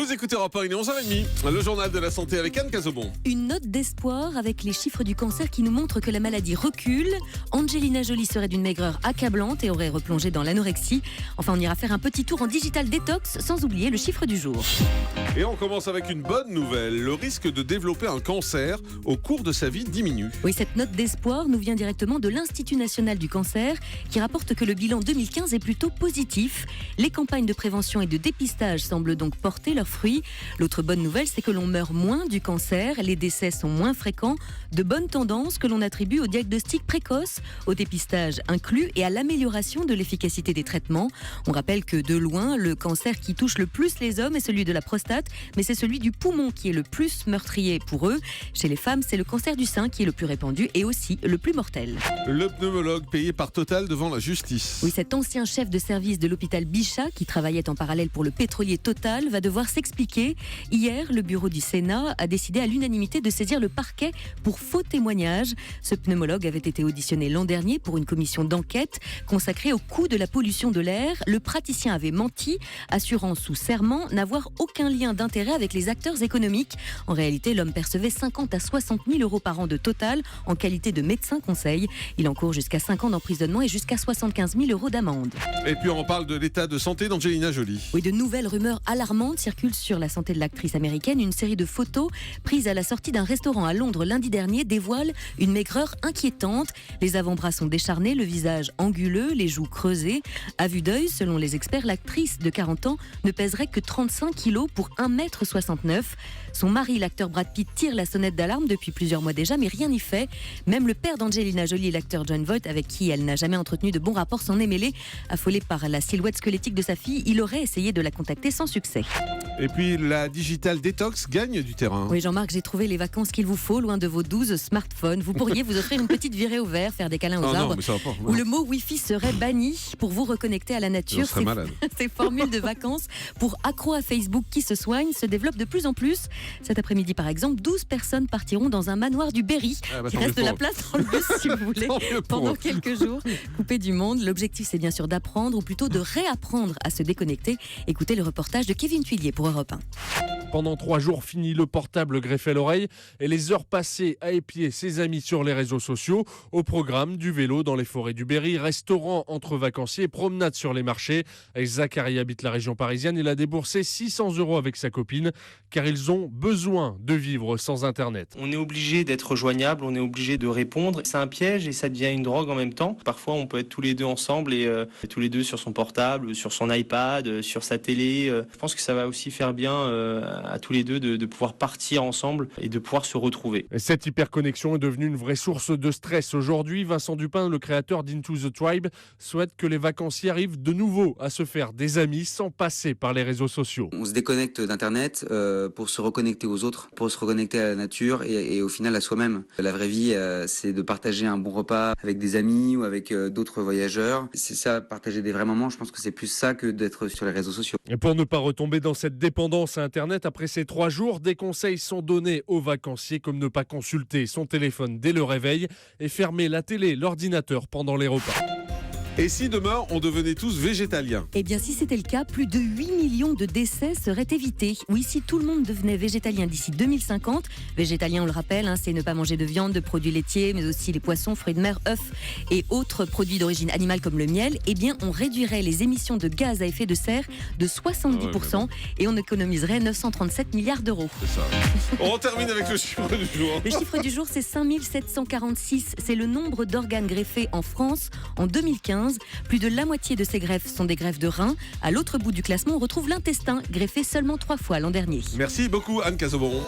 Vous écoutez Europe 1, il est 11h30, le journal de la santé avec Anne Cazobon. Une note d'espoir avec les chiffres du cancer qui nous montrent que la maladie recule. Angelina Jolie serait d'une maigreur accablante et aurait replongé dans l'anorexie. Enfin, on ira faire un petit tour en digital détox sans oublier le chiffre du jour. Et on commence avec une bonne nouvelle. Le risque de développer un cancer au cours de sa vie diminue. Oui, cette note d'espoir nous vient directement de l'Institut national du cancer qui rapporte que le bilan 2015 est plutôt positif. Les campagnes de prévention et de dépistage semblent donc porter leurs fruits. L'autre bonne nouvelle, c'est que l'on meurt moins du cancer, les décès sont moins fréquents, de bonnes tendances que l'on attribue au diagnostic précoce, au dépistage inclus et à l'amélioration de l'efficacité des traitements. On rappelle que de loin, le cancer qui touche le plus les hommes est celui de la prostate, mais c'est celui du poumon qui est le plus meurtrier pour eux. Chez les femmes, c'est le cancer du sein qui est le plus répandu et aussi le plus mortel. Le pneumologue payé par Total devant la justice. Oui, cet ancien chef de service de l'hôpital Bichat, qui travaillait en parallèle pour le pétrolier Total, va devoir s'expliquer. Hier, le bureau du Sénat a décidé à l'unanimité de saisir le parquet pour faux témoignage. Ce pneumologue avait été auditionné l'an dernier pour une commission d'enquête consacrée au coût de la pollution de l'air. Le praticien avait menti, assurant sous serment n'avoir aucun lien d'intérêt avec les acteurs économiques. En réalité, l'homme percevait 50 à 60 000 euros par an de Total en qualité de médecin conseil. Il encourt jusqu'à 5 ans d'emprisonnement et jusqu'à 75 000 euros d'amende. Et puis on parle de l'état de santé d'Angelina Jolie. Oui, de nouvelles rumeurs alarmantes circulent sur la santé de l'actrice américaine. Une série de photos prises à la sortie d'un restaurant à Londres lundi dernier dévoile une maigreur inquiétante. Les avant-bras sont décharnés, le visage anguleux, les joues creusées. À vue d'œil, selon les experts, l'actrice de 40 ans ne pèserait que 35 kilos pour 1,69 m. Son mari, l'acteur Brad Pitt, tire la sonnette d'alarme depuis plusieurs mois déjà, mais rien n'y fait. Même le père d'Angelina Jolie, l'acteur Jon Voight, avec qui elle n'a jamais entretenu de bons rapports, s'en est mêlé. Affolé par la silhouette squelettique de sa fille, il aurait essayé de la contacter sans succès. Et puis la digital détox gagne du terrain. Oui, Jean-Marc, j'ai trouvé les vacances qu'il vous faut loin de vos 12 smartphones. Vous pourriez vous offrir une petite virée au vert, faire des câlins aux arbres, non, mais ça va pas, où le mot Wi-Fi serait banni pour vous reconnecter à la nature. Je serais malade. Ces formules de vacances pour accros à Facebook qui se soignent se développent de plus en plus. Cet après-midi, par exemple, 12 personnes partiront dans un manoir du Berry. Il reste de la place dans le bus, si vous voulez, pendant quelques jours, coupés du monde. L'objectif, c'est bien sûr d'apprendre, ou plutôt de réapprendre à se déconnecter. Écoutez le reportage de Kevin Tuilier pour Europe 1. Pendant 3 jours, fini le portable greffé à l'oreille et les heures passées à épier ses amis sur les réseaux sociaux. Au programme, du vélo dans les forêts du Berry, restaurant entre vacanciers, promenade sur les marchés. Zachary habite la région parisienne. Il a déboursé 600 € avec sa copine car ils ont besoin de vivre sans Internet. On est obligé d'être joignable, on est obligé de répondre. C'est un piège et ça devient une drogue en même temps. Parfois, on peut être tous les deux ensemble et tous les deux sur son portable, sur son iPad, sur sa télé. Je pense que ça va aussi faire bien à tous les deux de pouvoir partir ensemble et de pouvoir se retrouver. Et cette hyperconnexion est devenue une vraie source de stress. Aujourd'hui, Vincent Dupin, le créateur d'Into the Tribe, souhaite que les vacanciers arrivent de nouveau à se faire des amis sans passer par les réseaux sociaux. On se déconnecte d'Internet pour se reconnecter aux autres, pour se reconnecter à la nature et au final à soi-même. La vraie vie, c'est de partager un bon repas avec des amis ou avec d'autres voyageurs. C'est ça, partager des vrais moments. Je pense que c'est plus ça que d'être sur les réseaux sociaux. Et pour ne pas retomber dans cette dépendance à Internet, après ces 3 jours, des conseils sont donnés aux vacanciers comme ne pas consulter son téléphone dès le réveil et fermer la télé, l'ordinateur pendant les repas. Et si demain, on devenait tous végétaliens ? Eh bien, si c'était le cas, plus de 8 millions de décès seraient évités. Oui, si tout le monde devenait végétalien d'ici 2050, végétalien, on le rappelle, c'est ne pas manger de viande, de produits laitiers, mais aussi les poissons, fruits de mer, œufs et autres produits d'origine animale comme le miel, eh bien, on réduirait les émissions de gaz à effet de serre de 70% et on économiserait 937 milliards d'euros. C'est ça. On termine avec le chiffre du jour. Le chiffre du jour, c'est 5746. C'est le nombre d'organes greffés en France en 2015. Plus de la moitié de ces greffes sont des greffes de reins. À l'autre bout du classement, on retrouve l'intestin, greffé seulement 3 fois l'an dernier. Merci beaucoup Anne Cazobon.